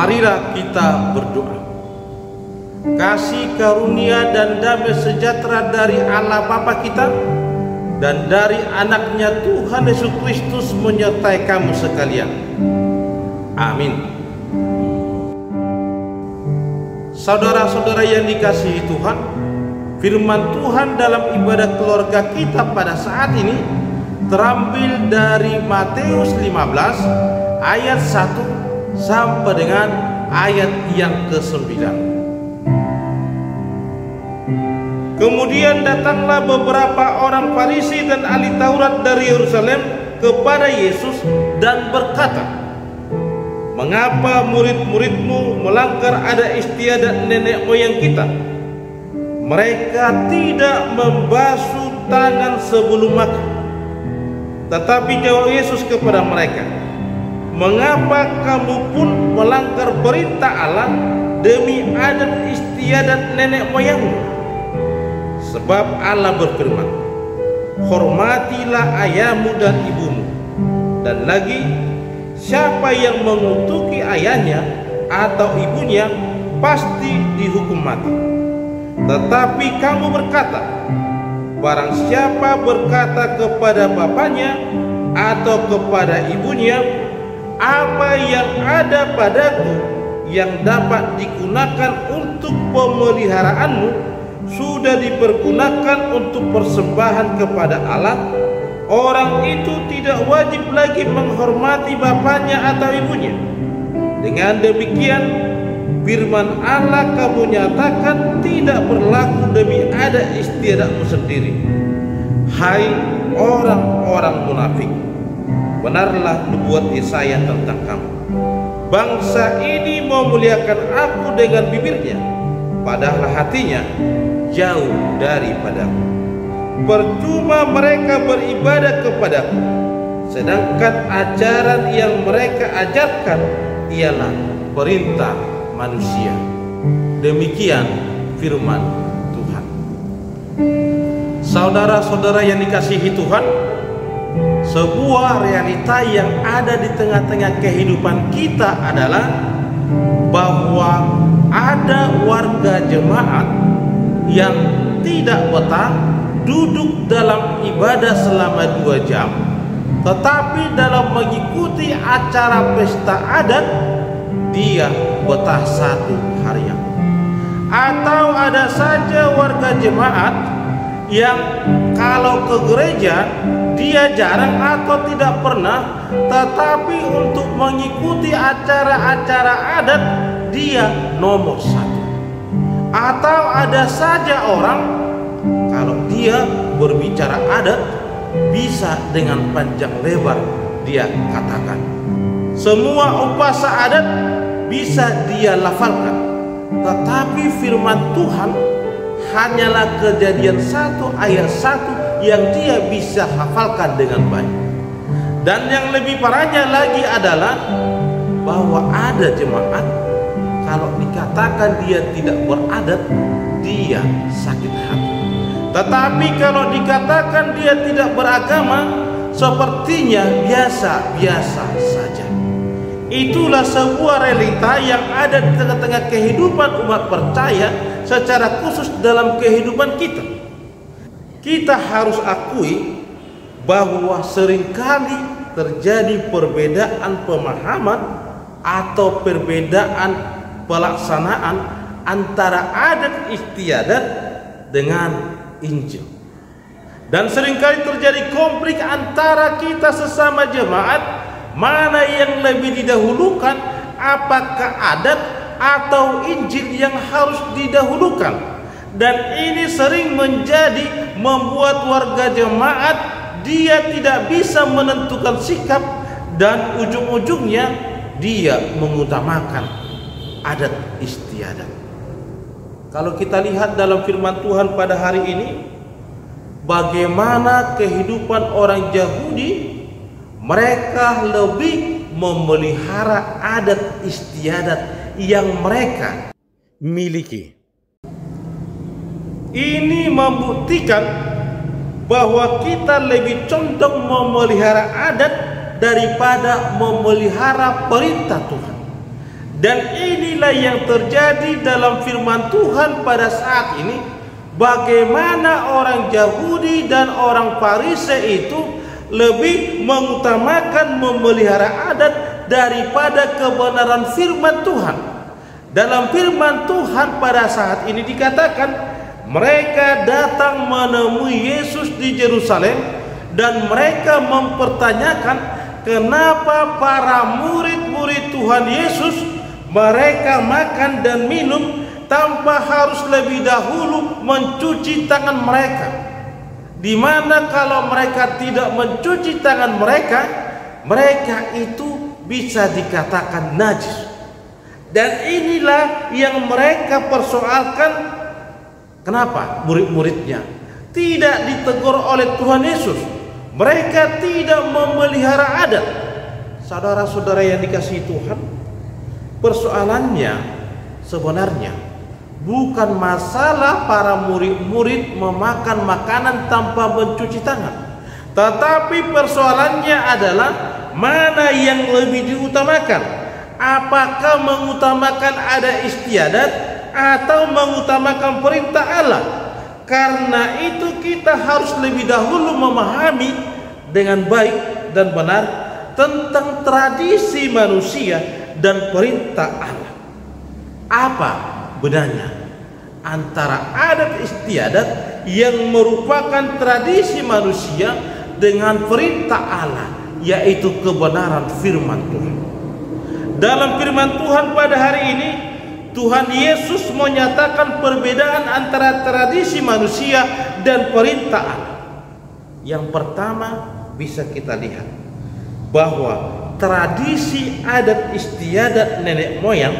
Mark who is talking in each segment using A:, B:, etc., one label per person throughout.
A: Marilah kita berdoa. Kasih karunia dan damai sejahtera dari Allah Bapa kita dan dari anaknya Tuhan Yesus Kristus menyertai kamu sekalian. Amin. Saudara-saudara yang dikasihi Tuhan, firman Tuhan dalam ibadah keluarga kita pada saat ini terambil dari Matius 15 ayat 1 sampai dengan ayat yang ke-9. Kemudian datanglah beberapa orang Farisi dan ahli Taurat dari Yerusalem kepada Yesus dan berkata, "Mengapa murid-muridmu melanggar adat istiadat nenek moyang kita? Mereka tidak membasuh tangan sebelum makan." Tetapi jawab Yesus kepada mereka, "Mengapa kamu pun melanggar perintah Allah demi adat istiadat nenek moyangmu? Sebab Allah berfirman, hormatilah ayahmu dan ibumu. Dan lagi, siapa yang mengutuki ayahnya atau ibunya pasti dihukum mati. Tetapi kamu berkata, barang siapa berkata kepada bapaknya atau kepada ibunya, apa yang ada padaku yang dapat digunakan untuk pemeliharaanmu sudah dipergunakan untuk persembahan kepada Allah, orang itu tidak wajib lagi menghormati bapaknya atau ibunya. Dengan demikian, firman Allah kamu nyatakan tidak berlaku demi adat istiadatmu sendiri. Hai orang-orang munafik, benarlah nubuat Yesaya tentang kamu. Bangsa ini memuliakan aku dengan bibirnya, padahal hatinya jauh daripadaku. Percuma mereka beribadah kepadaku, sedangkan ajaran yang mereka ajarkan ialah perintah manusia. Demikian firman Tuhan. Saudara-saudara yang dikasihi Tuhan, sebuah realita yang ada di tengah-tengah kehidupan kita adalah bahwa ada warga jemaat yang tidak betah duduk dalam ibadah selama 2 jam, tetapi dalam mengikuti acara pesta adat dia betah 1 harian. Atau ada saja warga jemaat yang kalau ke gereja dia jarang atau tidak pernah, tetapi untuk mengikuti acara-acara adat dia nomor 1. Atau ada saja orang kalau dia berbicara adat bisa dengan panjang lebar dia katakan. Semua upasa adat bisa dia lafalkan, tetapi firman Tuhan hanyalah Kejadian 1 ayat 1 yang dia bisa hafalkan dengan baik. Dan yang lebih parahnya lagi adalah bahwa ada jemaat kalau dikatakan dia tidak beradat, dia sakit hati. Tetapi kalau dikatakan dia tidak beragama, sepertinya biasa-biasa saja. Itulah sebuah realita yang ada di tengah-tengah kehidupan umat percaya, secara khusus dalam kehidupan kita. Kita harus akui bahwa seringkali terjadi perbedaan pemahaman atau perbedaan pelaksanaan antara adat istiadat dengan Injil. Dan seringkali terjadi konflik antara kita sesama jemaat, mana yang lebih didahulukan, apakah adat atau Injil yang harus didahulukan. Dan ini sering membuat warga jemaat dia tidak bisa menentukan sikap, dan ujung-ujungnya dia mengutamakan adat istiadat. Kalau kita lihat dalam firman Tuhan pada hari ini, bagaimana kehidupan orang Yahudi, mereka lebih memelihara adat istiadat yang mereka miliki. Ini membuktikan bahwa kita lebih condong memelihara adat daripada memelihara perintah Tuhan. Dan inilah yang terjadi dalam firman Tuhan pada saat ini. Bagaimana orang Yahudi dan orang Farisi itu lebih mengutamakan memelihara adat daripada kebenaran firman Tuhan. Dalam firman Tuhan pada saat ini dikatakan, mereka datang menemui Yesus di Yerusalem dan mereka mempertanyakan kenapa para murid-murid Tuhan Yesus mereka makan dan minum tanpa harus lebih dahulu mencuci tangan mereka. Di mana kalau mereka tidak mencuci tangan mereka, mereka itu bisa dikatakan najis. Dan inilah yang mereka persoalkan. Kenapa murid-muridnya tidak ditegur oleh Tuhan Yesus? Mereka tidak memelihara adat. Saudara-saudara yang dikasihi Tuhan, persoalannya sebenarnya bukan masalah para murid-murid memakan makanan tanpa mencuci tangan, tetapi persoalannya adalah mana yang lebih diutamakan. Apakah mengutamakan adat istiadat atau mengutamakan perintah Allah? Karena itu kita harus lebih dahulu memahami dengan baik dan benar tentang tradisi manusia dan perintah Allah. Apa bedanya antara adat istiadat yang merupakan tradisi manusia dengan perintah Allah, yaitu kebenaran firman Tuhan? Dalam firman Tuhan pada hari ini, Tuhan Yesus menyatakan perbedaan antara tradisi manusia dan perintah Allah. Yang pertama bisa kita lihat bahwa tradisi adat istiadat nenek moyang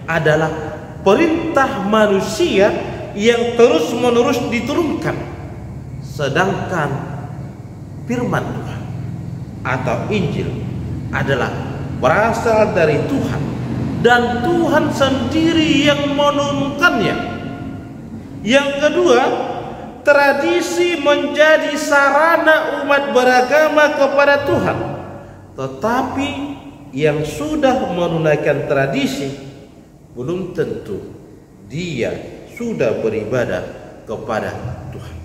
A: adalah perintah manusia yang terus-menerus diturunkan, sedangkan firman Tuhan atau Injil adalah berasal dari Tuhan dan Tuhan sendiri yang menurunkannya. Yang kedua, tradisi menjadi sarana umat beragama kepada Tuhan, tetapi yang sudah menunaikan tradisi belum tentu dia sudah beribadah kepada Tuhan.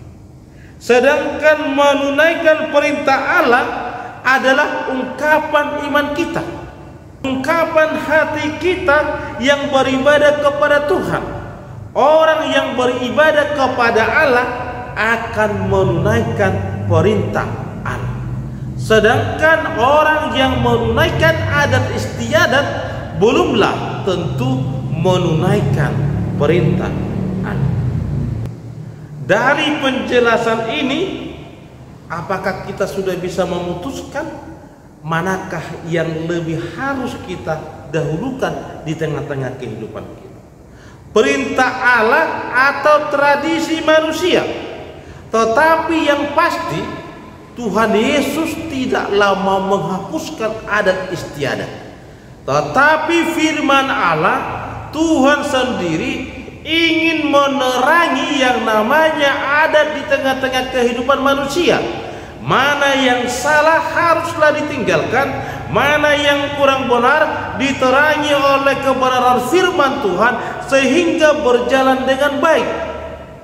A: Sedangkan menunaikan perintah Allah adalah ungkapan iman kita, ungkapan hati kita yang beribadah kepada Tuhan. Orang yang beribadah kepada Allah akan menunaikan perintah Allah. Sedangkan orang yang menunaikan adat istiadat belumlah tentu menunaikan perintah Allah. Dari penjelasan ini, apakah kita sudah bisa memutuskan manakah yang lebih harus kita dahulukan di tengah-tengah kehidupan kita? Perintah Allah atau tradisi manusia? Tetapi yang pasti Tuhan Yesus tidaklah mau menghapuskan adat istiadat, tetapi firman Allah, Tuhan sendiri ingin menerangi yang namanya adat di tengah-tengah kehidupan manusia. Mana yang salah haruslah ditinggalkan, mana yang kurang benar diterangi oleh kebenaran firman Tuhan sehingga berjalan dengan baik,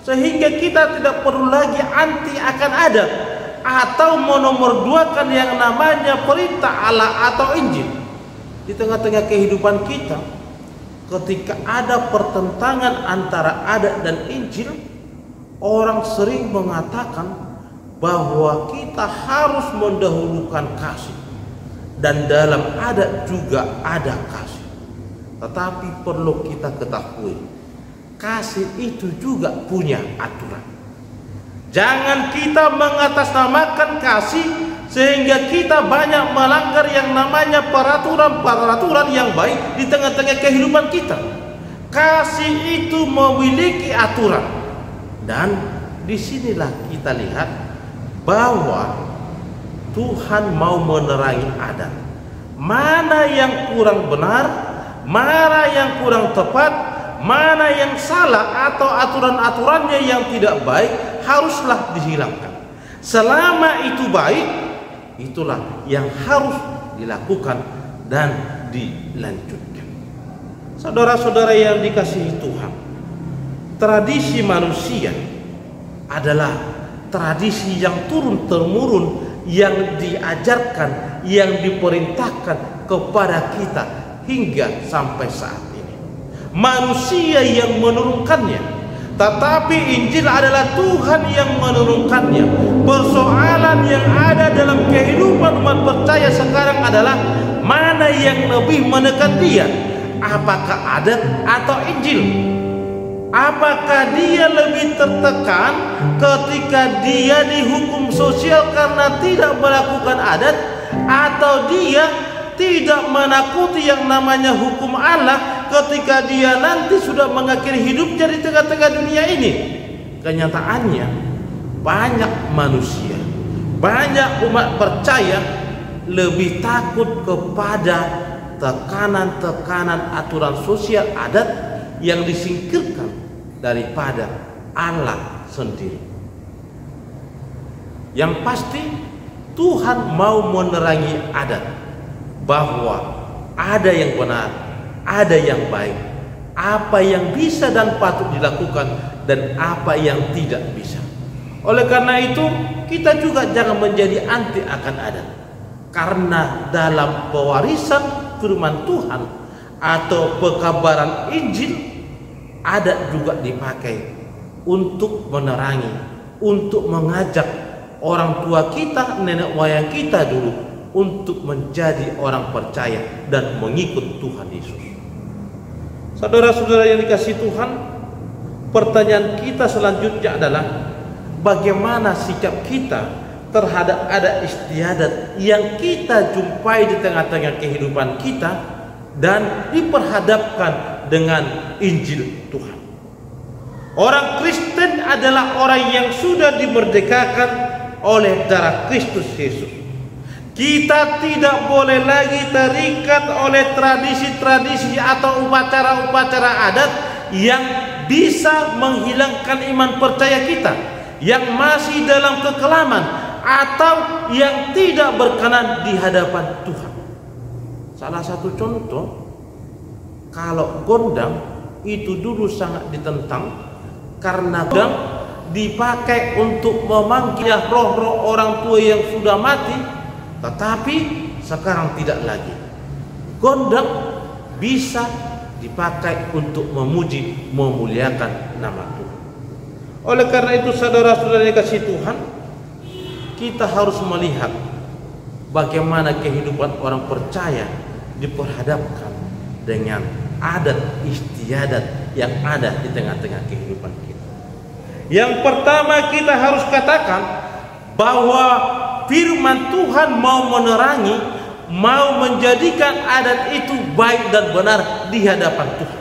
A: sehingga kita tidak perlu lagi anti akan adat atau menomorduakan yang namanya perintah Allah atau Injil. Di tengah-tengah kehidupan kita, ketika ada pertentangan antara adat dan Injil, orang sering mengatakan bahwa kita harus mendahulukan kasih, dan dalam adat juga ada kasih. Tetapi perlu kita ketahui, kasih itu juga punya aturan. Jangan kita mengatasnamakan kasih sehingga kita banyak melanggar yang namanya peraturan-peraturan yang baik di tengah-tengah kehidupan kita. Kasih itu memiliki aturan, dan disinilah kita lihat bahwa Tuhan mau menerangi adat, mana yang kurang benar, mana yang kurang tepat, mana yang salah atau aturan-aturannya yang tidak baik haruslah dihilangkan. Selama itu baik, itulah yang harus dilakukan dan dilanjutkan. Saudara-saudara yang dikasihi Tuhan, tradisi manusia adalah tradisi yang turun-temurun, yang diajarkan, yang diperintahkan kepada kita hingga sampai saat ini. Manusia yang menurunkannya, tetapi Injil adalah Tuhan yang menurunkannya. Persoalan yang ada dalam kehidupan umat percaya sekarang adalah mana yang lebih menekan dia, apakah adat atau Injil? Apakah dia lebih tertekan ketika dia dihukum sosial karena tidak melakukan adat, atau dia tidak menakuti yang namanya hukum Allah ketika dia nanti sudah mengakhiri hidupnya di tengah-tengah dunia ini? Kenyataannya banyak manusia, banyak umat percaya lebih takut kepada tekanan-tekanan aturan sosial adat yang disingkirkan daripada Allah sendiri. Yang pasti Tuhan mau menerangi adat, bahwa ada yang benar, ada yang baik, apa yang bisa dan patut dilakukan, dan apa yang tidak bisa. Oleh karena itu, kita juga jangan menjadi anti akan adat, karena dalam pewarisan firman Tuhan atau pekabaran Injil, adat juga dipakai untuk menerangi, untuk mengajak orang tua kita, nenek moyang kita dulu untuk menjadi orang percaya dan mengikut Tuhan Yesus. Saudara-saudara yang dikasihi Tuhan, pertanyaan kita selanjutnya adalah bagaimana sikap kita terhadap adat istiadat yang kita jumpai di tengah-tengah kehidupan kita dan diperhadapkan dengan Injil Tuhan. Orang Kristen adalah orang yang sudah dimerdekakan oleh darah Kristus Yesus. Kita tidak boleh lagi terikat oleh tradisi-tradisi atau upacara-upacara adat yang bisa menghilangkan iman percaya kita, yang masih dalam kekelaman atau yang tidak berkenan di hadapan Tuhan. Salah satu contoh, kalau gondang itu dulu sangat ditentang karena gondang dipakai untuk memanggil roh-roh orang tua yang sudah mati, tetapi sekarang tidak lagi. Gondang bisa dipakai untuk memuji, memuliakan nama Tuhan. Oleh karena itu, saudara-saudara yang kasih Tuhan, kita harus melihat bagaimana kehidupan orang percaya diperhadapkan dengan adat istiadat yang ada di tengah-tengah kehidupan kita. Yang pertama, kita harus katakan bahwa firman Tuhan mau menerangi, mau menjadikan adat itu baik dan benar di hadapan Tuhan.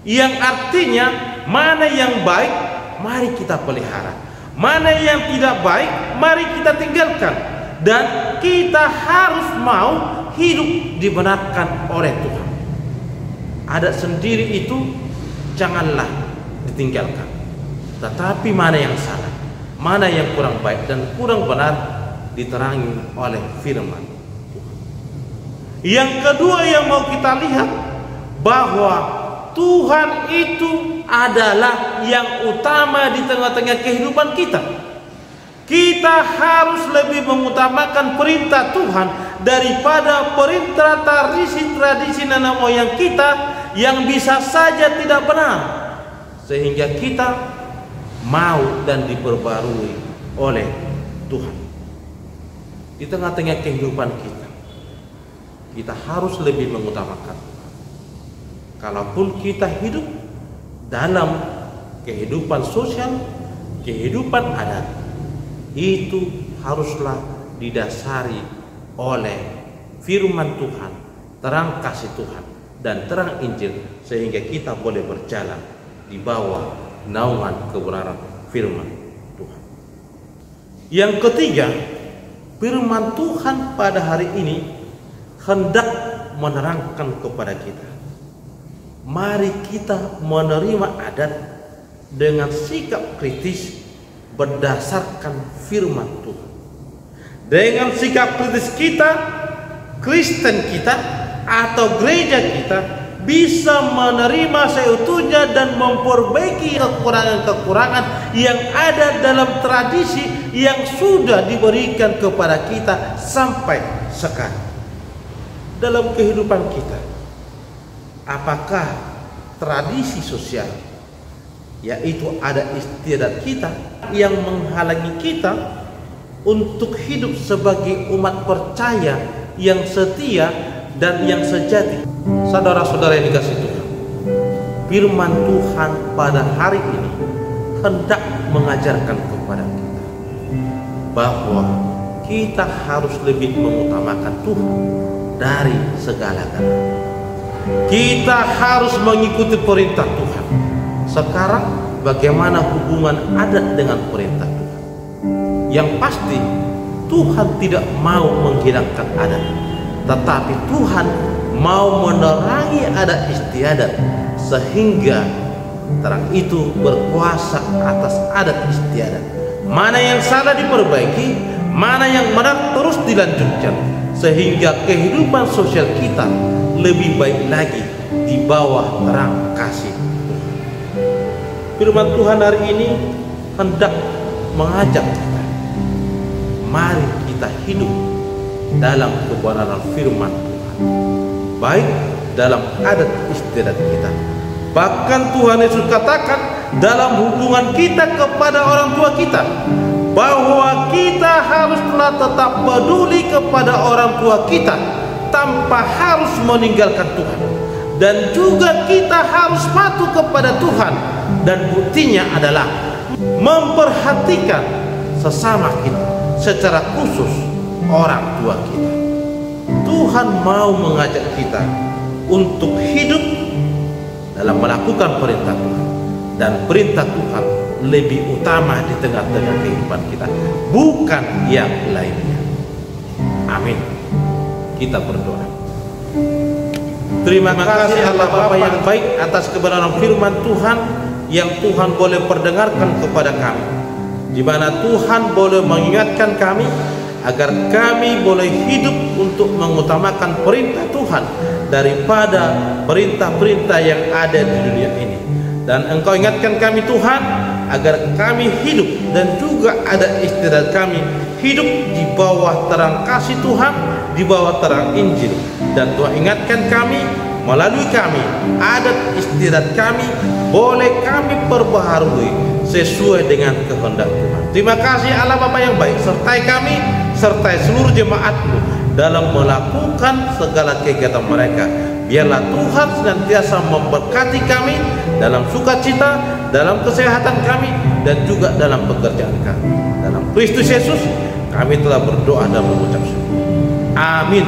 A: Yang artinya mana yang baik, mari kita pelihara. Mana yang tidak baik, mari kita tinggalkan. Dan kita harus mau hidup dibenarkan oleh Tuhan. Adat sendiri itu janganlah ditinggalkan, tetapi mana yang salah, mana yang kurang baik dan kurang benar diterangi oleh firman Tuhan. Yang kedua yang mau kita lihat, bahwa Tuhan itu adalah yang utama di tengah-tengah kehidupan kita. Kita harus lebih mengutamakan perintah Tuhan daripada perintah tradisi-tradisi nenek moyang kita yang bisa saja tidak benar, sehingga kita mau dan diperbarui oleh Tuhan. Di tengah-tengah kehidupan kita harus lebih mengutamakan Tuhan. Kalaupun kita hidup dalam kehidupan sosial, kehidupan adat, itu haruslah didasari oleh firman Tuhan, terang kasih Tuhan, dan terang Injil, sehingga kita boleh berjalan di bawah naungan kebenaran firman Tuhan. Yang ketiga, firman Tuhan pada hari ini hendak menerangkan kepada kita, mari kita menerima adat dengan sikap kritis berdasarkan firman Tuhan. Dengan sikap kritis kita, Kristen kita atau gereja kita bisa menerima seutuhnya dan memperbaiki kekurangan-kekurangan yang ada dalam tradisi yang sudah diberikan kepada kita sampai sekarang. Dalam kehidupan kita, apakah tradisi sosial, yaitu ada istiadat kita, yang menghalangi kita untuk hidup sebagai umat percaya yang setia dan yang sejati? Saudara-saudara yang dikasihi Tuhan, firman Tuhan pada hari ini hendak mengajarkan kepada kita bahwa kita harus lebih mengutamakan Tuhan dari segala-galanya. Kita harus mengikuti perintah Tuhan. Sekarang bagaimana hubungan adat dengan perintah Tuhan? Yang pasti Tuhan tidak mau menghilangkan adat, tetapi Tuhan mau menerangi adat istiadat sehingga terang itu berkuasa atas adat istiadat. Mana yang salah diperbaiki, mana yang benar terus dilanjutkan, sehingga kehidupan sosial kita lebih baik lagi di bawah terang kasih Tuhan. Firman Tuhan hari ini hendak mengajak kita, mari kita hidup dalam kebenaran firman Tuhan, baik dalam adat istiadat kita. Bahkan Tuhan Yesus katakan dalam hubungan kita kepada orang tua kita, bahwa kita haruslah tetap peduli kepada orang tua kita tanpa harus meninggalkan Tuhan. Dan juga kita harus patuh kepada Tuhan, dan buktinya adalah memperhatikan sesama kita, secara khusus orang tua kita. Tuhan mau mengajak kita untuk hidup dalam melakukan perintah Tuhan, dan perintah Tuhan lebih utama di tengah-tengah kehidupan kita, bukan yang lainnya. Amin. Kita berdoa. Terima kasih Allah Bapa yang baik atas kebenaran firman Tuhan yang Tuhan boleh perdengarkan kepada kami, di mana Tuhan boleh mengingatkan kami agar kami boleh hidup untuk mengutamakan perintah Tuhan daripada perintah-perintah yang ada di dunia ini. Dan Engkau ingatkan kami Tuhan agar kami hidup dan juga ada istiadat kami hidup di bawah terang kasih Tuhan, di bawah terang Injil. Dan Tuhan ingatkan kami melalui kami, adat istiadat kami boleh kami perbaharui sesuai dengan kehendak Tuhan. Terima kasih Allah Bapa yang baik, sertai kami, sertai seluruh jemaat-Mu dalam melakukan segala kegiatan mereka. Biarlah Tuhan senantiasa memberkati kami dalam sukacita, dalam kesehatan kami, dan juga dalam pekerjaan kami. Dalam Kristus Yesus kami telah berdoa dan mengucap syukur. Amin.